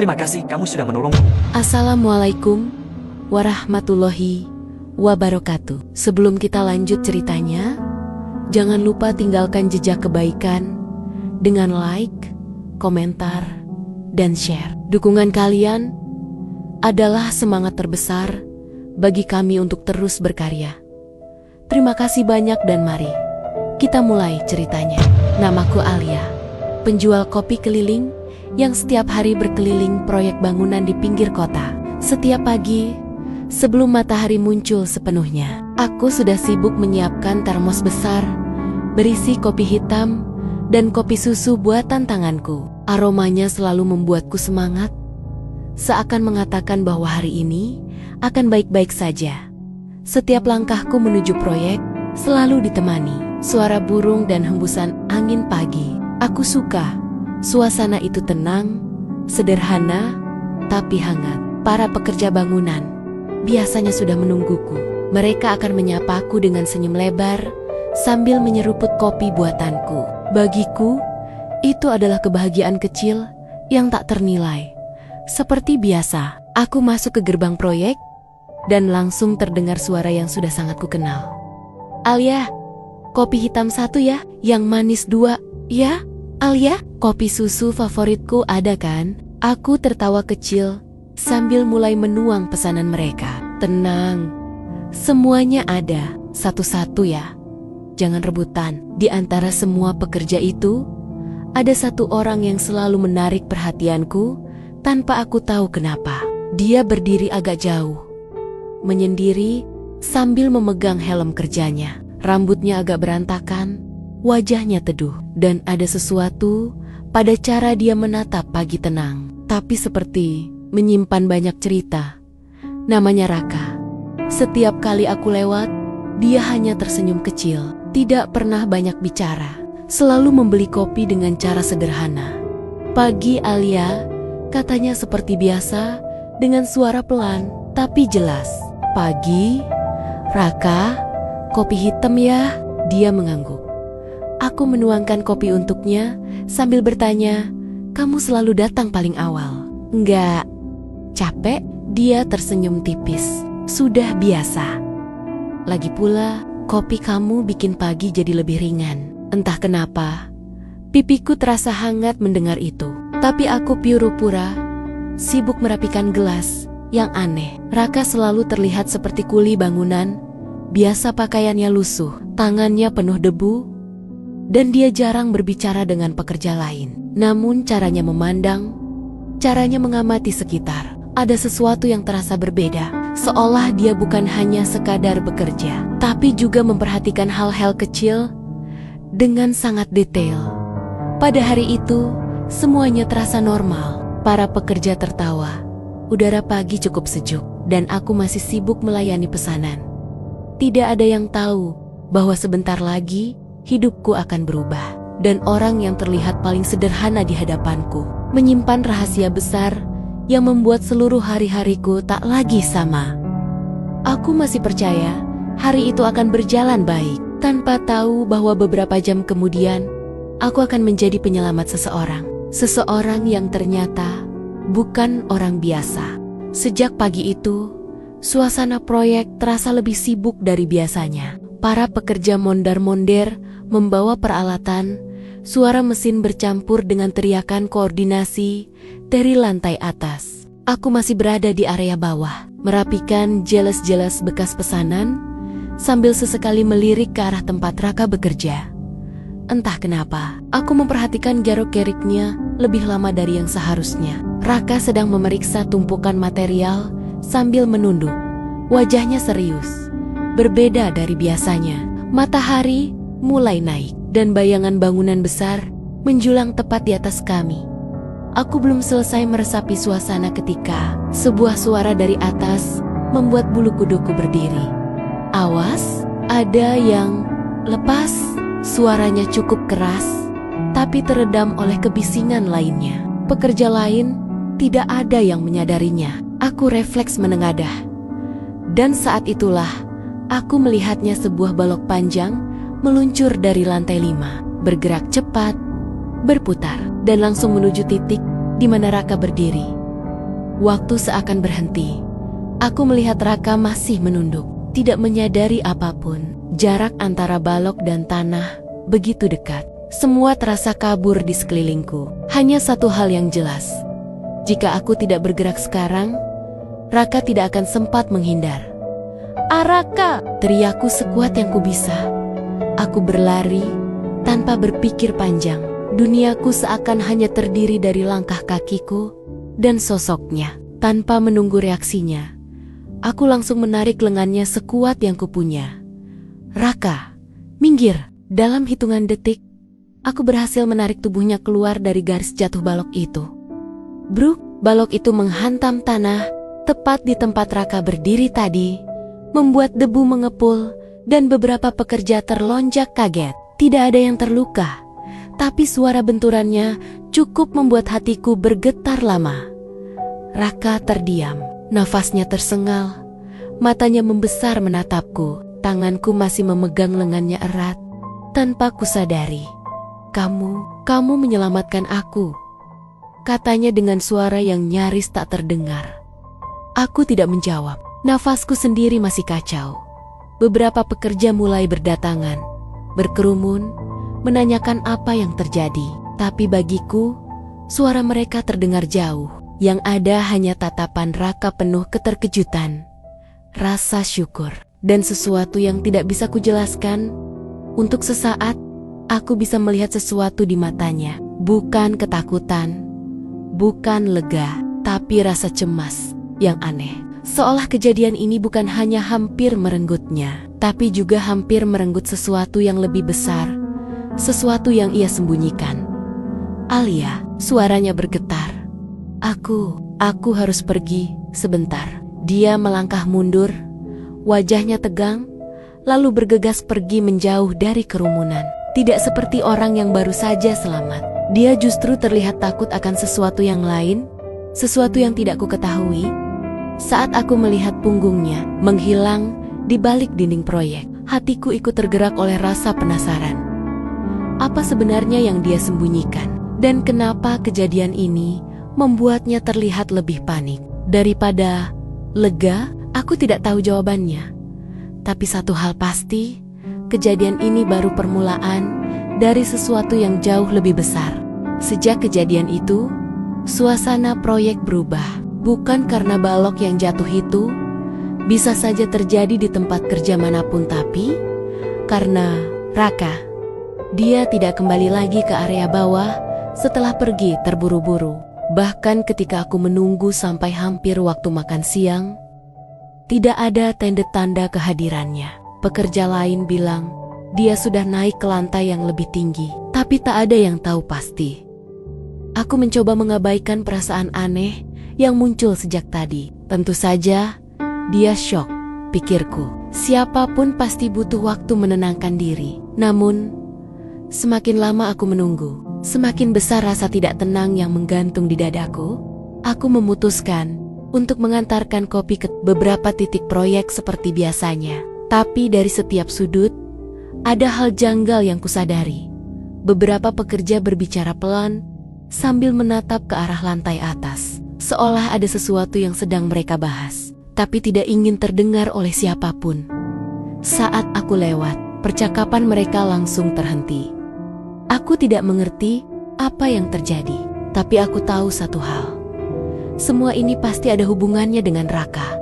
Terima kasih kamu sudah menolongku. Assalamualaikum warahmatullahi wabarakatuh. Sebelum kita lanjut ceritanya, jangan lupa tinggalkan jejak kebaikan dengan like, komentar, dan share. Dukungan kalian adalah semangat terbesar bagi kami untuk terus berkarya. Terima kasih banyak dan mari kita mulai ceritanya. Namaku Alia, penjual kopi keliling yang setiap hari berkeliling proyek bangunan di pinggir kota. Setiap pagi, sebelum matahari muncul sepenuhnya, aku sudah sibuk menyiapkan termos besar berisi kopi hitam dan kopi susu buatan tanganku. Aromanya selalu membuatku semangat, seakan mengatakan bahwa hari ini akan baik-baik saja. Setiap langkahku menuju proyek selalu ditemani suara burung dan hembusan angin pagi. Aku suka suasana itu tenang, sederhana, tapi hangat. Para pekerja bangunan biasanya sudah menungguku. Mereka akan menyapaku dengan senyum lebar sambil menyeruput kopi buatanku. Bagiku, itu adalah kebahagiaan kecil yang tak ternilai. Seperti biasa, aku masuk ke gerbang proyek dan langsung terdengar suara yang sudah sangat kukenal. Alia, kopi hitam 1 ya, yang manis 2, ya? Alia, kopi susu favoritku ada kan? Aku tertawa kecil sambil mulai menuang pesanan mereka. Tenang, semuanya ada, satu-satu ya. Jangan rebutan. Di antara semua pekerja itu, ada satu orang yang selalu menarik perhatianku tanpa aku tahu kenapa. Dia berdiri agak jauh, menyendiri sambil memegang helm kerjanya. Rambutnya agak berantakan, wajahnya teduh, dan ada sesuatu pada cara dia menatap pagi tenang, tapi seperti menyimpan banyak cerita. Namanya Raka. Setiap kali aku lewat, dia hanya tersenyum kecil, tidak pernah banyak bicara, selalu membeli kopi dengan cara sederhana. Pagi Alia, katanya seperti biasa, dengan suara pelan tapi jelas. Pagi, Raka, kopi hitam ya? Dia mengangguk. Aku menuangkan kopi untuknya sambil bertanya, kamu selalu datang paling awal. Enggak. Capek? Dia tersenyum tipis. Sudah biasa. Lagi pula, kopi kamu bikin pagi jadi lebih ringan. Entah kenapa, pipiku terasa hangat mendengar itu. Tapi aku pura-pura sibuk merapikan gelas. Yang aneh, Raka selalu terlihat seperti kuli bangunan. Biasa pakaiannya lusuh, tangannya penuh debu, dan dia jarang berbicara dengan pekerja lain. Namun caranya memandang, caranya mengamati sekitar, ada sesuatu yang terasa berbeda. Seolah dia bukan hanya sekadar bekerja, tapi juga memperhatikan hal-hal kecil dengan sangat detail. Pada hari itu, semuanya terasa normal. Para pekerja tertawa, udara pagi cukup sejuk, dan aku masih sibuk melayani pesanan. Tidak ada yang tahu bahwa sebentar lagi hidupku akan berubah, dan orang yang terlihat paling sederhana di hadapanku menyimpan rahasia besar yang membuat seluruh hari-hariku tak lagi sama. Aku masih percaya hari itu akan berjalan baik, tanpa tahu bahwa beberapa jam kemudian aku akan menjadi penyelamat seseorang. Seseorang yang ternyata bukan orang biasa. Sejak pagi itu, suasana proyek terasa lebih sibuk dari biasanya. Para pekerja mondar-mondir membawa peralatan, suara mesin bercampur dengan teriakan koordinasi dari lantai atas. Aku masih berada di area bawah, merapikan jelas-jelas bekas pesanan, sambil sesekali melirik ke arah tempat Raka bekerja. Entah kenapa, aku memperhatikan gerok-geriknya lebih lama dari yang seharusnya. Raka sedang memeriksa tumpukan material sambil menunduk. Wajahnya serius, berbeda dari biasanya. Matahari mulai naik, dan bayangan bangunan besar menjulang tepat di atas kami. Aku belum selesai meresapi suasana ketika sebuah suara dari atas membuat bulu kuduku berdiri. Awas, ada yang lepas. Suaranya cukup keras, tapi teredam oleh kebisingan lainnya. Pekerja lain tidak ada yang menyadarinya. Aku refleks menengadah. Dan saat itulah, aku melihatnya sebuah balok panjang meluncur dari lantai 5, bergerak cepat, berputar, dan langsung menuju titik di mana Raka berdiri. Waktu seakan berhenti. Aku melihat Raka masih menunduk, tidak menyadari apapun. Jarak antara balok dan tanah begitu dekat. Semua terasa kabur di sekelilingku. Hanya satu hal yang jelas. Jika aku tidak bergerak sekarang, Raka tidak akan sempat menghindar. "Raka!" teriakku sekuat yang ku bisa. Aku berlari tanpa berpikir panjang. Duniaku seakan hanya terdiri dari langkah kakiku dan sosoknya. Tanpa menunggu reaksinya, aku langsung menarik lengannya sekuat yang kupunya. "Raka, minggir!" Dalam hitungan detik, aku berhasil menarik tubuhnya keluar dari garis jatuh balok itu. Bruk, balok itu menghantam tanah tepat di tempat Raka berdiri tadi, membuat debu mengepul dan beberapa pekerja terlonjak kaget. Tidak ada yang terluka, tapi suara benturannya cukup membuat hatiku bergetar lama. Raka terdiam, nafasnya tersengal, matanya membesar menatapku. Tanganku masih memegang lengannya erat. Tanpa kusadari, kamu menyelamatkan aku," katanya dengan suara yang nyaris tak terdengar. Aku tidak menjawab, nafasku sendiri masih kacau. Beberapa pekerja mulai berdatangan, berkerumun, menanyakan apa yang terjadi. Tapi bagiku, suara mereka terdengar jauh. Yang ada hanya tatapan Raka penuh keterkejutan, rasa syukur, dan sesuatu yang tidak bisa kujelaskan. Untuk sesaat, aku bisa melihat sesuatu di matanya. Bukan ketakutan, bukan lega, tapi rasa cemas yang aneh. Seolah kejadian ini bukan hanya hampir merenggutnya, tapi juga hampir merenggut sesuatu yang lebih besar, sesuatu yang ia sembunyikan. "Alia," suaranya bergetar. Aku harus pergi sebentar." Dia melangkah mundur, wajahnya tegang, lalu bergegas pergi menjauh dari kerumunan. Tidak seperti orang yang baru saja selamat. Dia justru terlihat takut akan sesuatu yang lain, sesuatu yang tidak ku ketahui. Saat aku melihat punggungnya menghilang di balik dinding proyek, hatiku ikut tergerak oleh rasa penasaran. Apa sebenarnya yang dia sembunyikan? Dan kenapa kejadian ini membuatnya terlihat lebih panik daripada lega? Aku tidak tahu jawabannya. Tapi satu hal pasti, kejadian ini baru permulaan dari sesuatu yang jauh lebih besar. Sejak kejadian itu, suasana proyek berubah. Bukan karena balok yang jatuh itu bisa saja terjadi di tempat kerja manapun, tapi karena Raka. Dia tidak kembali lagi ke area bawah setelah pergi terburu-buru. Bahkan ketika aku menunggu sampai hampir waktu makan siang, tidak ada tanda-tanda kehadirannya. Pekerja lain bilang dia sudah naik ke lantai yang lebih tinggi, tapi tak ada yang tahu pasti. Aku mencoba mengabaikan perasaan aneh yang muncul sejak tadi. Tentu saja, dia syok, pikirku. Siapapun pasti butuh waktu menenangkan diri. Namun, semakin lama aku menunggu, semakin besar rasa tidak tenang yang menggantung di dadaku. Aku memutuskan untuk mengantarkan kopi ke beberapa titik proyek seperti biasanya. Tapi dari setiap sudut, ada hal janggal yang kusadari. Beberapa pekerja berbicara pelan sambil menatap ke arah lantai atas, seolah ada sesuatu yang sedang mereka bahas, tapi tidak ingin terdengar oleh siapapun. Saat aku lewat, percakapan mereka langsung terhenti. Aku tidak mengerti apa yang terjadi, tapi aku tahu satu hal. Semua ini pasti ada hubungannya dengan Raka.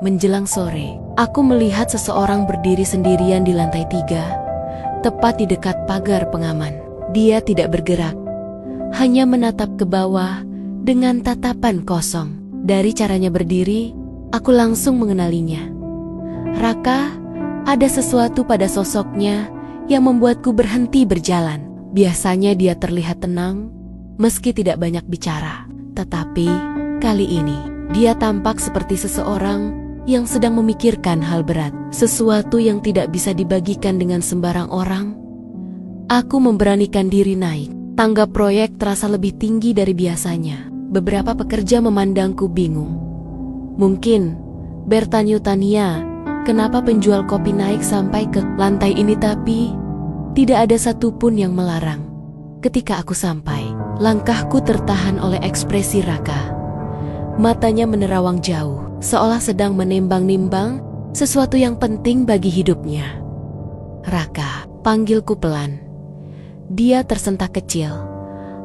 Menjelang sore, aku melihat seseorang berdiri sendirian di lantai 3, tepat di dekat pagar pengaman. Dia tidak bergerak, hanya menatap ke bawah dengan tatapan kosong. Dari caranya berdiri, aku langsung mengenalinya. Raka, ada sesuatu pada sosoknya yang membuatku berhenti berjalan. Biasanya dia terlihat tenang, meski tidak banyak bicara. Tetapi, kali ini, dia tampak seperti seseorang yang sedang memikirkan hal berat. Sesuatu yang tidak bisa dibagikan dengan sembarang orang. Aku memberanikan diri naik. Tangga proyek terasa lebih tinggi dari biasanya. Beberapa pekerja memandangku bingung. Mungkin, bertanya kenapa penjual kopi naik sampai ke lantai ini, tapi tidak ada satupun yang melarang. Ketika aku sampai, langkahku tertahan oleh ekspresi Raka. Matanya menerawang jauh, seolah sedang menimbang-nimbang sesuatu yang penting bagi hidupnya. "Raka," panggilku pelan. Dia tersentak kecil,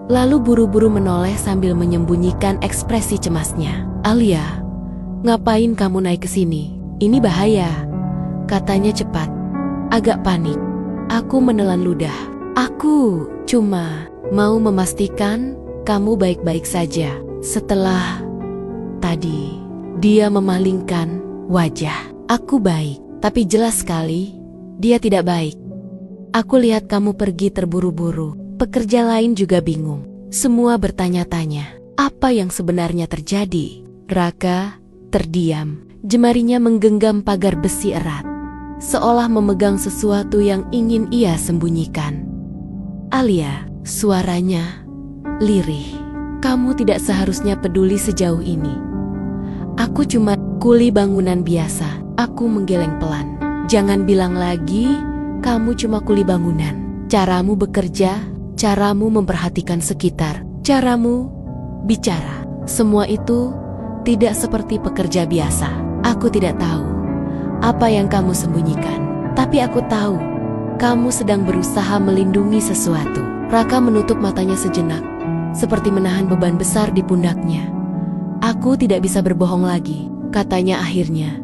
lalu buru-buru menoleh sambil menyembunyikan ekspresi cemasnya. "Alia, ngapain kamu naik ke sini? Ini bahaya," katanya cepat, agak panik. Aku menelan ludah. "Aku cuma mau memastikan kamu baik-baik saja." Setelah tadi, dia memalingkan wajah. "Aku baik, tapi jelas sekali dia tidak baik. Aku lihat kamu pergi terburu-buru." Pekerja lain juga bingung. Semua bertanya-tanya, apa yang sebenarnya terjadi? Raka terdiam. Jemarinya menggenggam pagar besi erat, seolah memegang sesuatu yang ingin ia sembunyikan. "Alia," suaranya lirih, "kamu tidak seharusnya peduli sejauh ini. Aku cuma kuli bangunan biasa." Aku menggeleng pelan. "Jangan bilang lagi kamu cuma kuli bangunan. Caramu bekerja, caramu memperhatikan sekitar, caramu bicara, semua itu tidak seperti pekerja biasa. Aku tidak tahu apa yang kamu sembunyikan, tapi aku tahu kamu sedang berusaha melindungi sesuatu." Raka menutup matanya sejenak, seperti menahan beban besar di pundaknya. "Aku tidak bisa berbohong lagi," katanya akhirnya.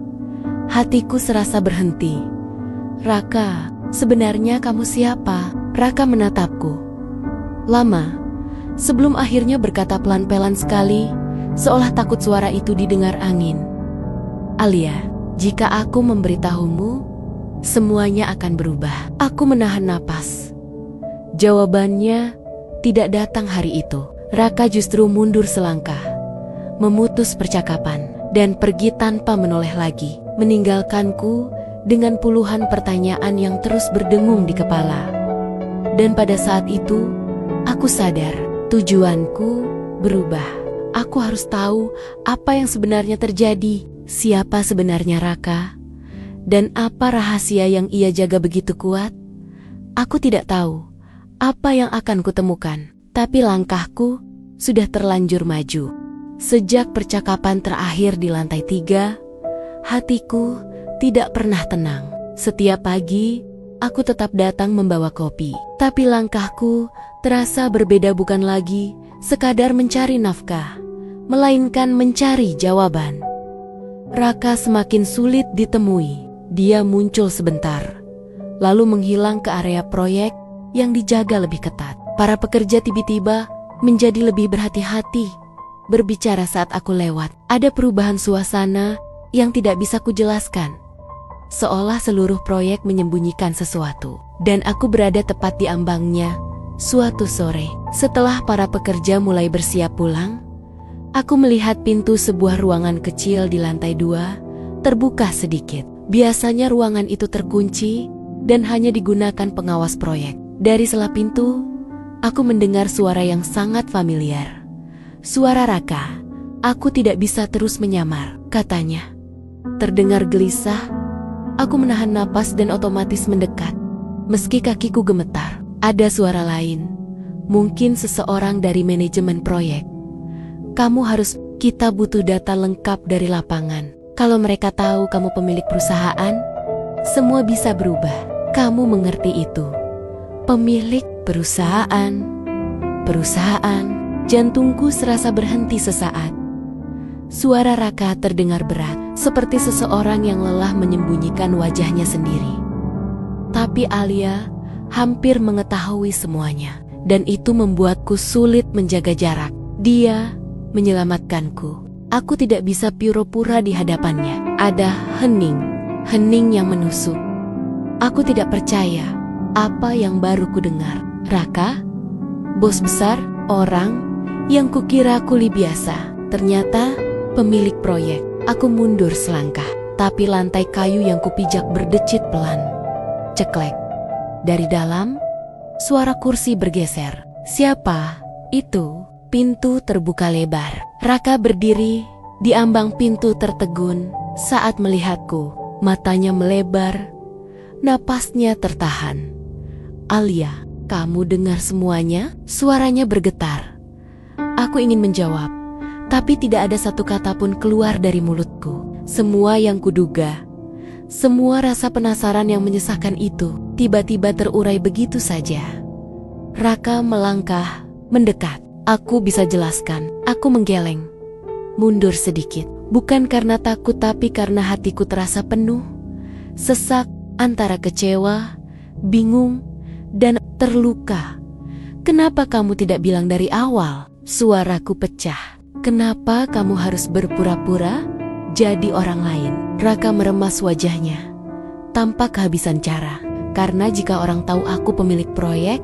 Hatiku serasa berhenti. "Raka, sebenarnya kamu siapa?" Raka menatapku lama, sebelum akhirnya berkata pelan-pelan sekali, seolah takut suara itu didengar angin. "Alia, jika aku memberitahumu, semuanya akan berubah." Aku menahan napas. Jawabannya tidak datang hari itu. Raka justru mundur selangkah, memutus percakapan, dan pergi tanpa menoleh lagi, meninggalkanku dengan puluhan pertanyaan yang terus berdengung di kepala. Dan pada saat itu, aku sadar tujuanku berubah. Aku harus tahu apa yang sebenarnya terjadi, siapa sebenarnya Raka, dan apa rahasia yang ia jaga begitu kuat. Aku tidak tahu apa yang akan kutemukan, tapi langkahku sudah terlanjur maju. Sejak percakapan terakhir di lantai 3, hatiku tidak pernah tenang. Setiap pagi, aku tetap datang membawa kopi. Tapi langkahku terasa berbeda, bukan lagi sekadar mencari nafkah, melainkan mencari jawaban. Raka semakin sulit ditemui. Dia muncul sebentar, lalu menghilang ke area proyek yang dijaga lebih ketat. Para pekerja tiba-tiba menjadi lebih berhati-hati berbicara saat aku lewat. Ada perubahan suasana yang tidak bisa kujelaskan, seolah seluruh proyek menyembunyikan sesuatu. Dan aku berada tepat di ambangnya. Suatu sore, setelah para pekerja mulai bersiap pulang, aku melihat pintu sebuah ruangan kecil di lantai 2 terbuka sedikit. Biasanya ruangan itu terkunci dan hanya digunakan pengawas proyek. Dari sela pintu, aku mendengar suara yang sangat familiar. "Suara Raka, aku tidak bisa terus menyamar," katanya. Terdengar gelisah, aku menahan napas dan otomatis mendekat. Meski kakiku gemetar, ada suara lain, mungkin seseorang dari manajemen proyek. Kita butuh data lengkap dari lapangan. Kalau mereka tahu kamu pemilik perusahaan, semua bisa berubah. Kamu mengerti itu?" Pemilik perusahaan. Jantungku serasa berhenti sesaat. Suara Raka terdengar berat, seperti seseorang yang lelah menyembunyikan wajahnya sendiri. Tapi Alia hampir mengetahui semuanya, dan itu membuatku sulit menjaga jarak. Dia menyelamatkanku. Aku tidak bisa pura-pura di hadapannya. Ada hening yang menusuk. Aku tidak percaya apa yang baru ku dengar. Raka, bos besar, orang yang kukira kuli biasa, ternyata pemilik proyek. Aku mundur selangkah, tapi lantai kayu yang kupijak berdecit pelan. Ceklek. Dari dalam, suara kursi bergeser. "Siapa itu?" Pintu terbuka lebar. Raka berdiri di ambang pintu tertegun saat melihatku. Matanya melebar, napasnya tertahan. "Alia, kamu dengar semuanya?" Suaranya bergetar. Aku ingin menjawab, tapi tidak ada satu kata pun keluar dari mulutku. Semua yang kuduga, semua rasa penasaran yang menyesakkan itu, tiba-tiba terurai begitu saja. Raka melangkah, mendekat. Aku bisa jelaskan, aku menggeleng, mundur sedikit. Bukan karena takut, tapi karena hatiku terasa penuh, sesak antara kecewa, bingung, dan terluka. Kenapa kamu tidak bilang dari awal? Suaraku pecah. Kenapa kamu harus berpura-pura jadi orang lain? Raka meremas wajahnya, tampak kehabisan cara. Karena jika orang tahu aku pemilik proyek,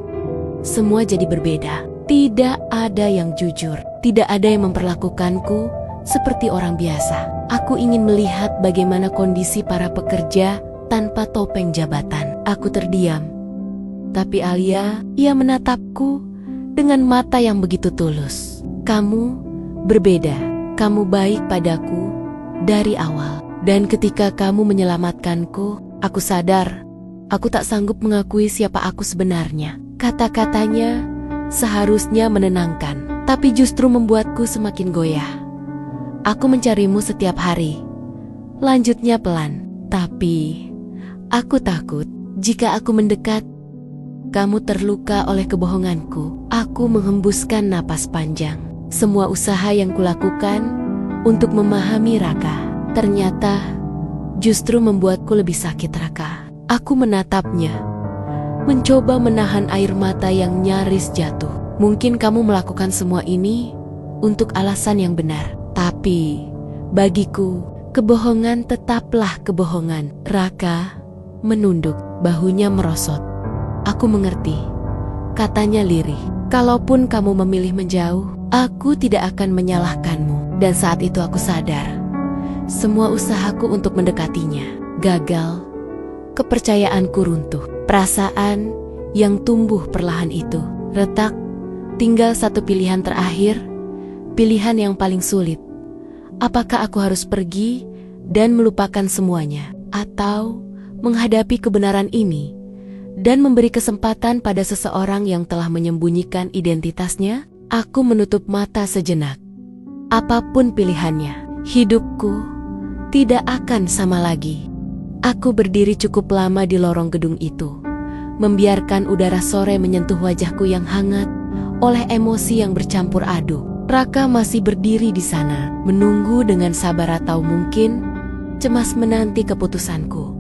semua jadi berbeda. Tidak ada yang jujur, tidak ada yang memperlakukanku seperti orang biasa. Aku ingin melihat bagaimana kondisi para pekerja tanpa topeng jabatan. Aku terdiam. Tapi Alia, ia menatapku dengan mata yang begitu tulus. Kamu berbeda. Kamu baik padaku dari awal. Dan ketika kamu menyelamatkanku, aku sadar aku tak sanggup mengakui siapa aku sebenarnya. Kata-katanya seharusnya menenangkan, tapi justru membuatku semakin goyah. Aku mencarimu setiap hari. Lanjutnya pelan. Tapi aku takut jika aku mendekat, kamu terluka oleh kebohonganku. Aku menghembuskan napas panjang. Semua usaha yang kulakukan untuk memahami Raka, ternyata justru membuatku lebih sakit, Raka. Aku menatapnya, mencoba menahan air mata yang nyaris jatuh. Mungkin kamu melakukan semua ini untuk alasan yang benar. Tapi bagiku, kebohongan tetaplah kebohongan. Raka menunduk, bahunya merosot. Aku mengerti, katanya lirih. Kalaupun kamu memilih menjauh, aku tidak akan menyalahkanmu. Dan saat itu aku sadar, semua usahaku untuk mendekatinya gagal. Kepercayaanku runtuh. Perasaan yang tumbuh perlahan itu retak. Tinggal satu pilihan terakhir, pilihan yang paling sulit. Apakah aku harus pergi dan melupakan semuanya, atau menghadapi kebenaran ini dan memberi kesempatan pada seseorang yang telah menyembunyikan identitasnya? Aku menutup mata sejenak. Apapun pilihannya, hidupku tidak akan sama lagi. Aku berdiri cukup lama di lorong gedung itu, membiarkan udara sore menyentuh wajahku yang hangat oleh emosi yang bercampur aduk. Raka masih berdiri di sana, menunggu dengan sabar atau mungkin cemas menanti keputusanku.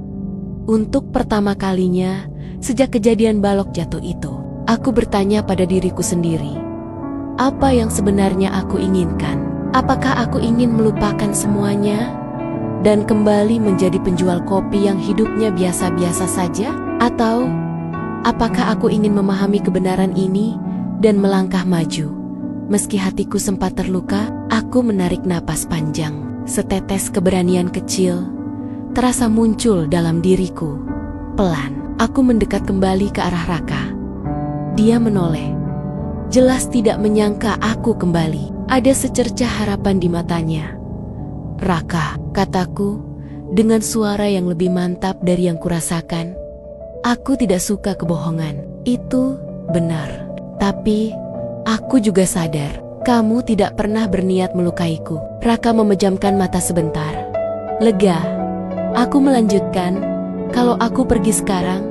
Untuk pertama kalinya sejak kejadian balok jatuh itu, aku bertanya pada diriku sendiri, apa yang sebenarnya aku inginkan? Apakah aku ingin melupakan semuanya dan kembali menjadi penjual kopi yang hidupnya biasa-biasa saja? Atau apakah aku ingin memahami kebenaran ini dan melangkah maju? Meski hatiku sempat terluka, aku menarik napas panjang. Setetes keberanian kecil terasa muncul dalam diriku. Pelan, aku mendekat kembali ke arah Raka. Dia menoleh, jelas tidak menyangka aku kembali. Ada secercah harapan di matanya. Raka, kataku dengan suara yang lebih mantap dari yang kurasakan. Aku tidak suka kebohongan. Itu benar. Tapi aku juga sadar kamu tidak pernah berniat melukaiku. Raka memejamkan mata sebentar. Lega. Aku melanjutkan, kalau aku pergi sekarang,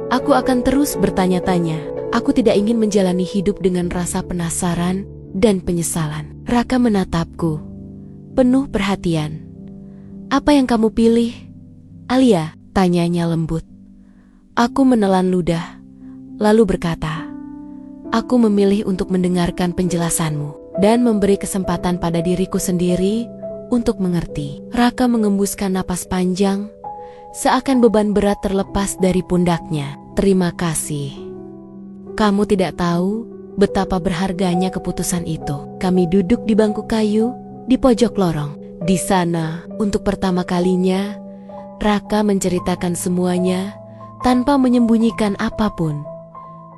aku akan terus bertanya-tanya. Aku tidak ingin menjalani hidup dengan rasa penasaran dan penyesalan. Raka menatapku, penuh perhatian. Apa yang kamu pilih, Alia? Tanyanya lembut. Aku menelan ludah, lalu berkata, aku memilih untuk mendengarkan penjelasanmu dan memberi kesempatan pada diriku sendiri untuk mengerti. Raka mengembuskan napas panjang, seakan beban berat terlepas dari pundaknya. Terima kasih. Kamu tidak tahu betapa berharganya keputusan itu. Kami duduk di bangku kayu di pojok lorong. Di sana, untuk pertama kalinya, Raka menceritakan semuanya tanpa menyembunyikan apapun.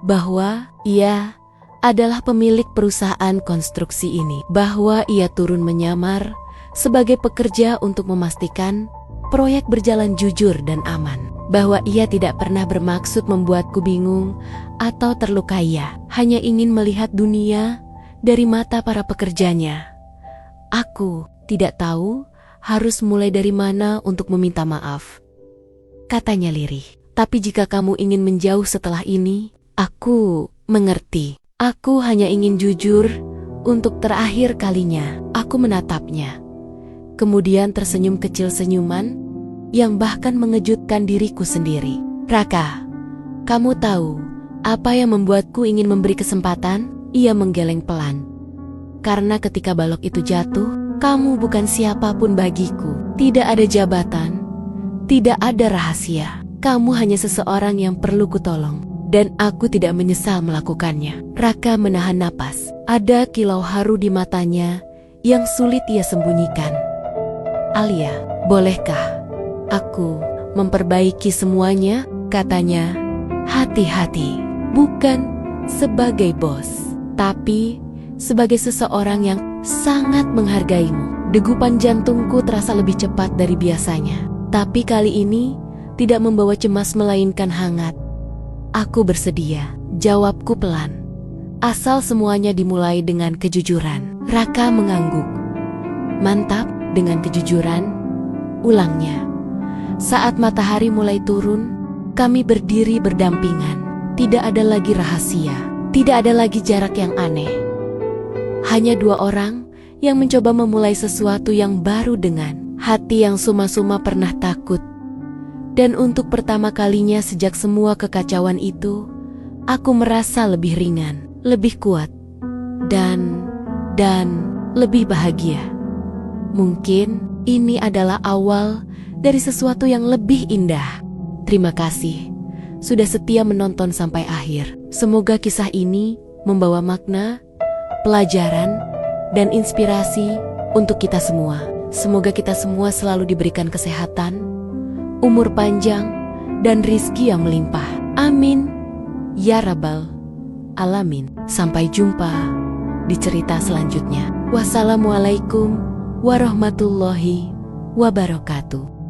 Bahwa ia adalah pemilik perusahaan konstruksi ini. Bahwa ia turun menyamar sebagai pekerja untuk memastikan proyek berjalan jujur dan aman. Bahwa ia tidak pernah bermaksud membuatku bingung atau terluka. Ia hanya ingin melihat dunia dari mata para pekerjanya. Aku tidak tahu harus mulai dari mana untuk meminta maaf, katanya lirih. Tapi jika kamu ingin menjauh setelah ini, aku mengerti. Aku hanya ingin jujur untuk terakhir kalinya. Aku menatapnya, kemudian tersenyum kecil senyuman yang bahkan mengejutkan diriku sendiri. Raka, kamu tahu apa yang membuatku ingin memberi kesempatan? Ia menggeleng pelan. Karena ketika balok itu jatuh, kamu bukan siapapun bagiku. Tidak ada jabatan, tidak ada rahasia. Kamu hanya seseorang yang perlu kutolong. Dan aku tidak menyesal melakukannya. Raka menahan napas. Ada kilau haru di matanya yang sulit ia sembunyikan. Alia, bolehkah aku memperbaiki semuanya? Katanya. Hati-hati, bukan sebagai bos, tapi sebagai seseorang yang sangat menghargaimu. Degupan jantungku terasa lebih cepat dari biasanya. Tapi kali ini tidak membawa cemas melainkan hangat. Aku bersedia, jawabku pelan. Asal semuanya dimulai dengan kejujuran. Raka mengangguk. Mantap, dengan kejujuran. Ulangnya. Saat matahari mulai turun, kami berdiri berdampingan. Tidak ada lagi rahasia, tidak ada lagi jarak yang aneh. Hanya dua orang yang mencoba memulai sesuatu yang baru dengan hati yang suma-suma pernah takut. Dan untuk pertama kalinya sejak semua kekacauan itu, aku merasa lebih ringan, lebih kuat, dan lebih bahagia. Mungkin ini adalah awal dari sesuatu yang lebih indah. Terima kasih sudah setia menonton sampai akhir. Semoga kisah ini membawa makna, pelajaran, dan inspirasi untuk kita semua. Semoga kita semua selalu diberikan kesehatan, umur panjang, dan rizki yang melimpah. Amin. Ya Rabbal Alamin. Sampai jumpa di cerita selanjutnya. Wassalamualaikum warahmatullahi wabarakatuh.